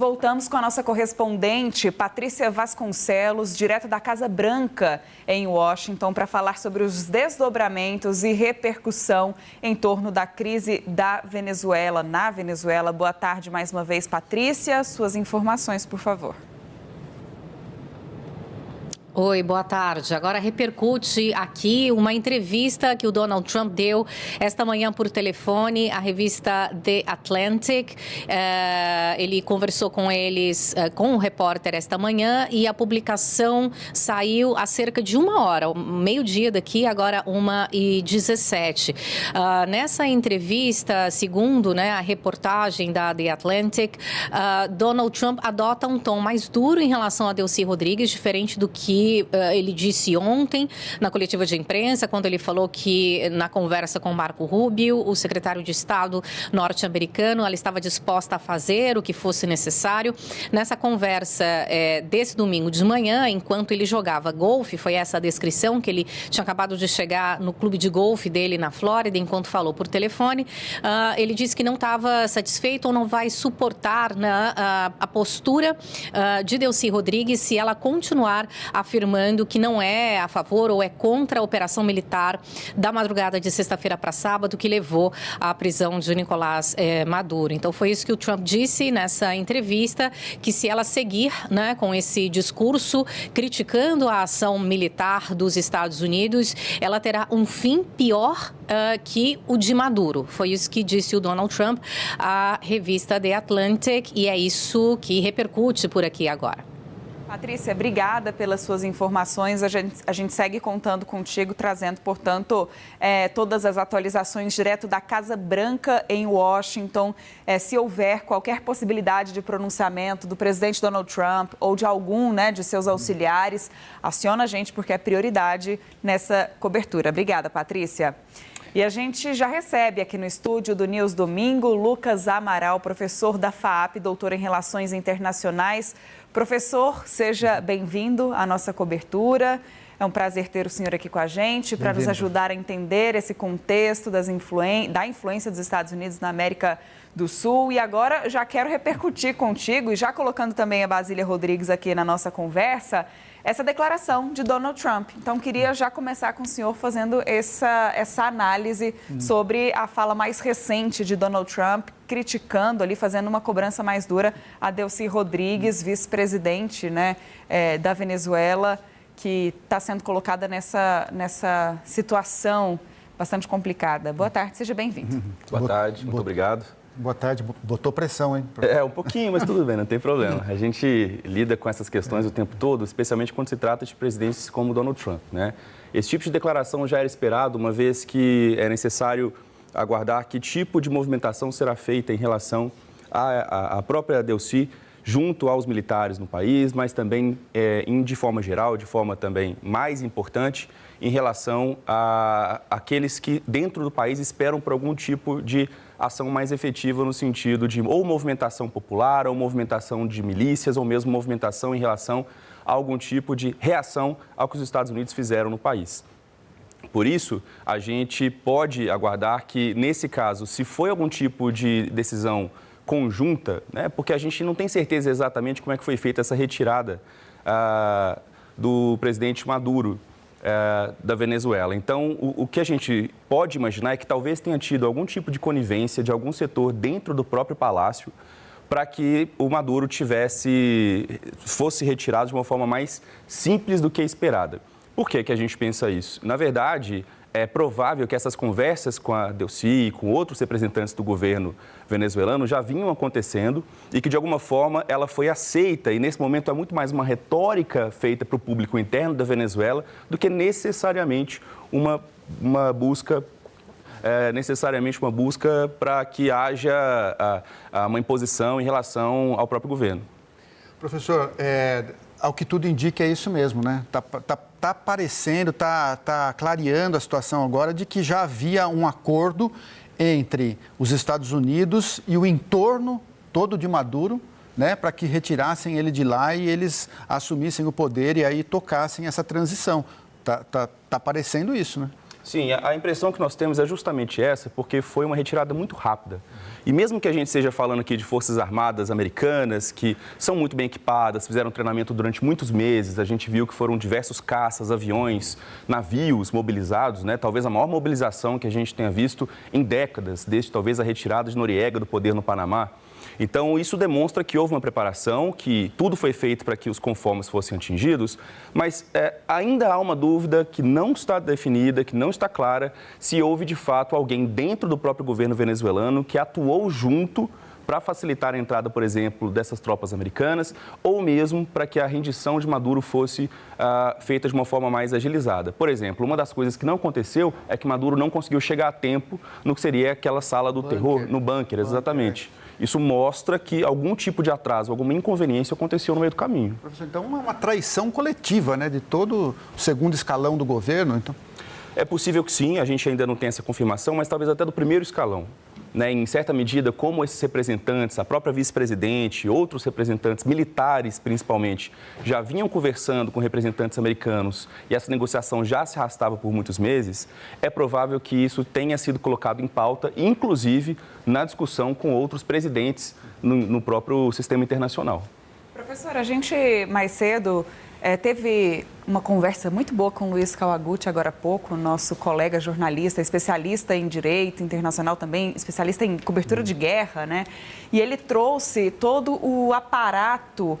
Voltamos com a nossa correspondente, Patrícia Vasconcelos, direto da Casa Branca, em Washington, para falar sobre os desdobramentos e repercussão em torno da crise da Venezuela, na Venezuela. Boa tarde mais uma vez, Patrícia. Suas informações, por favor. Oi, boa tarde. Agora repercute aqui uma entrevista que o Donald Trump deu esta manhã por telefone à revista The Atlantic. Ele conversou com eles, com o repórter esta manhã, e a publicação saiu há cerca de uma hora, meio-dia daqui, agora 1h17. Nessa entrevista, segundo a reportagem da The Atlantic, Donald Trump adota um tom mais duro em relação a Delcy Rodrigues, diferente do que ele disse ontem na coletiva de imprensa, quando ele falou que na conversa com Marco Rubio, o secretário de Estado norte-americano, ela estava disposta a fazer o que fosse necessário. Nessa conversa desse domingo de manhã, enquanto ele jogava golfe, foi essa a descrição, que ele tinha acabado de chegar no clube de golfe dele na Flórida, enquanto falou por telefone, ele disse que não estava satisfeito ou não vai suportar a postura de Delcy Rodrigues se ela continuar afirmando que não é a favor ou é contra a operação militar da madrugada de sexta-feira para sábado que levou à prisão de Nicolás Maduro. Então, foi isso que o Trump disse nessa entrevista, que se ela seguir com esse discurso criticando a ação militar dos Estados Unidos, ela terá um fim pior que o de Maduro. Foi isso que disse o Donald Trump à revista The Atlantic, e é isso que repercute por aqui agora. Patrícia, obrigada pelas suas informações. A gente segue contando contigo, trazendo, portanto, todas as atualizações direto da Casa Branca em Washington. Se houver qualquer possibilidade de pronunciamento do presidente Donald Trump ou de algum de seus auxiliares, aciona a gente, porque é prioridade nessa cobertura. Obrigada, Patrícia. E a gente já recebe aqui no estúdio do News Domingo Lucas Amaral, professor da FAAP, doutor em Relações Internacionais. Professor, seja bem-vindo à nossa cobertura. É um prazer ter o senhor aqui com a gente para nos ajudar a entender esse contexto da influência dos Estados Unidos na América do Sul. E agora já quero repercutir contigo, e já colocando também a Basília Rodrigues aqui na nossa conversa, essa declaração de Donald Trump. Então, queria já começar com o senhor fazendo essa análise sobre a fala mais recente de Donald Trump, criticando ali, fazendo uma cobrança mais dura a Delcy Rodrigues, vice-presidente da Venezuela, que está sendo colocada nessa situação bastante complicada. Boa tarde, seja bem-vindo. Boa tarde, muito obrigado. Boa tarde. Botou pressão, hein? Um pouquinho, mas tudo bem, não tem problema. A gente lida com essas questões o tempo todo, especialmente quando se trata de presidentes como Donald Trump, Esse tipo de declaração já era esperado, uma vez que é necessário aguardar que tipo de movimentação será feita em relação à própria Delcy junto aos militares no país, mas também, de forma geral, de forma também mais importante, em relação a aqueles que dentro do país esperam por algum tipo de ação mais efetiva no sentido de ou movimentação popular, ou movimentação de milícias, ou mesmo movimentação em relação a algum tipo de reação ao que os Estados Unidos fizeram no país. Por isso, a gente pode aguardar que, nesse caso, se foi algum tipo de decisão conjunta, porque a gente não tem certeza exatamente como é que foi feita essa retirada do presidente Maduro da Venezuela. Então, o que a gente pode imaginar é que talvez tenha tido algum tipo de conivência de algum setor dentro do próprio palácio para que o Maduro fosse retirado de uma forma mais simples do que esperada. Por que a gente pensa isso? Na verdade, é provável que essas conversas com a Delcy e com outros representantes do governo venezuelano já vinham acontecendo e que, de alguma forma, ela foi aceita. E, nesse momento, é muito mais uma retórica feita para o público interno da Venezuela do que necessariamente uma busca para que haja uma imposição em relação ao próprio governo. Professor, ao que tudo indica, é isso mesmo, Tá parecendo, tá clareando a situação agora de que já havia um acordo entre os Estados Unidos e o entorno todo de Maduro, para que retirassem ele de lá e eles assumissem o poder e aí tocassem essa transição. Tá parecendo isso, Sim, a impressão que nós temos é justamente essa, porque foi uma retirada muito rápida. E mesmo que a gente esteja falando aqui de forças armadas americanas, que são muito bem equipadas, fizeram treinamento durante muitos meses, a gente viu que foram diversos caças, aviões, navios mobilizados, né? Talvez a maior mobilização que a gente tenha visto em décadas, desde talvez a retirada de Noriega do poder no Panamá. Então, isso demonstra que houve uma preparação, que tudo foi feito para que os conformes fossem atingidos, mas ainda há uma dúvida que não está definida, que não está clara, se houve de fato alguém dentro do próprio governo venezuelano que atuou junto para facilitar a entrada, por exemplo, dessas tropas americanas, ou mesmo para que a rendição de Maduro fosse feita de uma forma mais agilizada. Por exemplo, uma das coisas que não aconteceu é que Maduro não conseguiu chegar a tempo no que seria aquela sala do terror, no bunker, exatamente. Isso mostra que algum tipo de atraso, alguma inconveniência aconteceu no meio do caminho. Professor, então é uma traição coletiva, né, de todo o segundo escalão do governo, então? É possível que sim, a gente ainda não tem essa confirmação, mas talvez até do primeiro escalão. Né, em certa medida, como esses representantes, a própria vice-presidente, outros representantes militares, principalmente, já vinham conversando com representantes americanos e essa negociação já se arrastava por muitos meses, é provável que isso tenha sido colocado em pauta, inclusive na discussão com outros presidentes no próprio sistema internacional. Professor, a gente mais cedo teve uma conversa muito boa com o Luiz Kawaguchi agora há pouco, nosso colega jornalista, especialista em direito internacional também, especialista em cobertura de guerra, né? E ele trouxe todo o aparato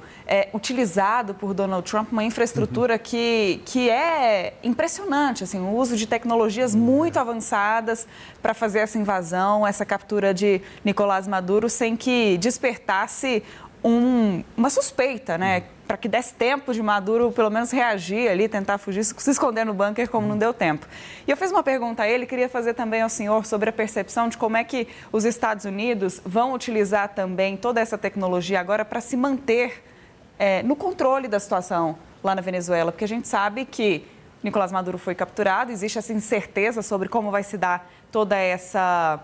utilizado por Donald Trump, uma infraestrutura que é impressionante, assim, o uso de tecnologias muito avançadas para fazer essa invasão, essa captura de Nicolás Maduro, sem que despertasse uma suspeita, né? Para que desse tempo de Maduro, pelo menos, reagir ali, tentar fugir, se esconder no bunker, como não deu tempo. E eu fiz uma pergunta a ele, queria fazer também ao senhor sobre a percepção de como é que os Estados Unidos vão utilizar também toda essa tecnologia agora para se manter no controle da situação lá na Venezuela, porque a gente sabe que Nicolás Maduro foi capturado, existe essa incerteza sobre como vai se dar toda essa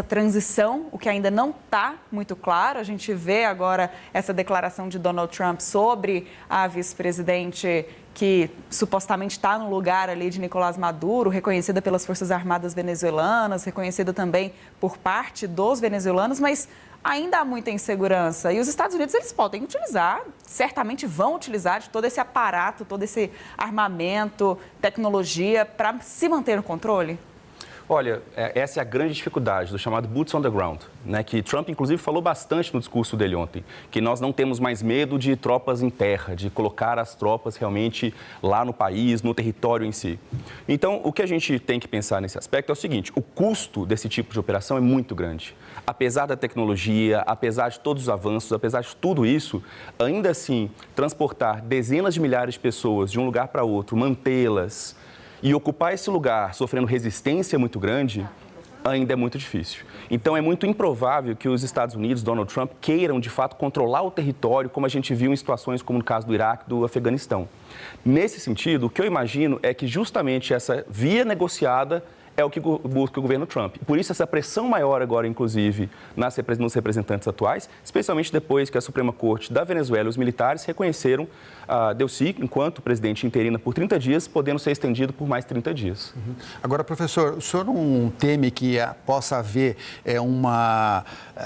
transição, o que ainda não está muito claro. A gente vê agora essa declaração de Donald Trump sobre a vice-presidente que supostamente está no lugar ali de Nicolás Maduro, reconhecida pelas Forças Armadas venezuelanas, reconhecida também por parte dos venezuelanos, mas ainda há muita insegurança. E os Estados Unidos, eles podem utilizar, certamente vão utilizar de todo esse aparato, todo esse armamento, tecnologia, para se manter no controle? Olha, essa é a grande dificuldade do chamado boots on the ground, né, que Trump, inclusive, falou bastante no discurso dele ontem, que nós não temos mais medo de tropas em terra, de colocar as tropas realmente lá no país, no território em si. Então, o que a gente tem que pensar nesse aspecto é o seguinte, o custo desse tipo de operação é muito grande. Apesar da tecnologia, apesar de todos os avanços, apesar de tudo isso, ainda assim, transportar dezenas de milhares de pessoas de um lugar para outro, mantê-las, e ocupar esse lugar sofrendo resistência muito grande, ainda é muito difícil. Então, é muito improvável que os Estados Unidos, Donald Trump, queiram, de fato, controlar o território, como a gente viu em situações como no caso do Iraque e do Afeganistão. Nesse sentido, o que eu imagino é que justamente essa via negociada é o que busca o governo Trump. Por isso, essa pressão maior agora, inclusive, nos representantes atuais, especialmente depois que a Suprema Corte da Venezuela e os militares reconheceram Delcy enquanto presidente interina por 30 dias, podendo ser estendido por mais 30 dias. Agora, professor, o senhor não teme que possa haver uma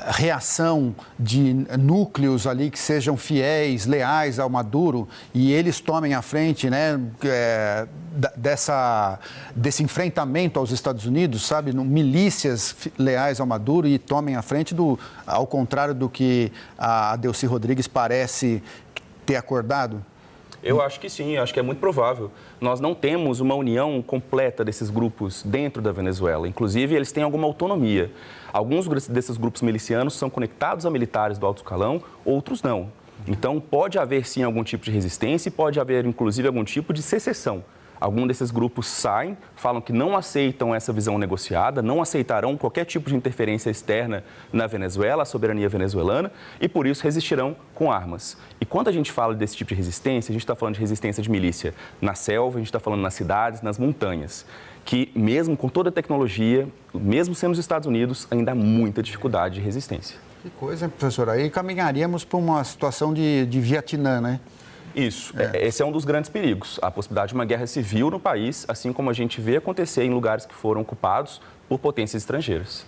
reação de núcleos ali que sejam fiéis, leais ao Maduro e eles tomem a frente, né, desse enfrentamento aos Estados Unidos, sabe? Milícias leais ao Maduro e tomem a frente ao contrário do que a Delcy Rodrigues parece ter acordado? Eu acho que sim, acho que é muito provável. Nós não temos uma união completa desses grupos dentro da Venezuela. Inclusive, eles têm alguma autonomia. Alguns desses grupos milicianos são conectados a militares do alto escalão, outros não. Então, pode haver sim algum tipo de resistência e pode haver, inclusive, algum tipo de secessão. Alguns desses grupos saem, falam que não aceitam essa visão negociada, não aceitarão qualquer tipo de interferência externa na Venezuela, a soberania venezuelana, e por isso resistirão com armas. E quando a gente fala desse tipo de resistência, a gente está falando de resistência de milícia na selva, a gente está falando nas cidades, nas montanhas, que mesmo com toda a tecnologia, mesmo sendo os Estados Unidos, ainda há muita dificuldade de resistência. Que coisa, hein, professor? Aí caminharíamos para uma situação de Vietnã, né? Isso. Esse é um dos grandes perigos, a possibilidade de uma guerra civil no país, assim como a gente vê acontecer em lugares que foram ocupados por potências estrangeiras.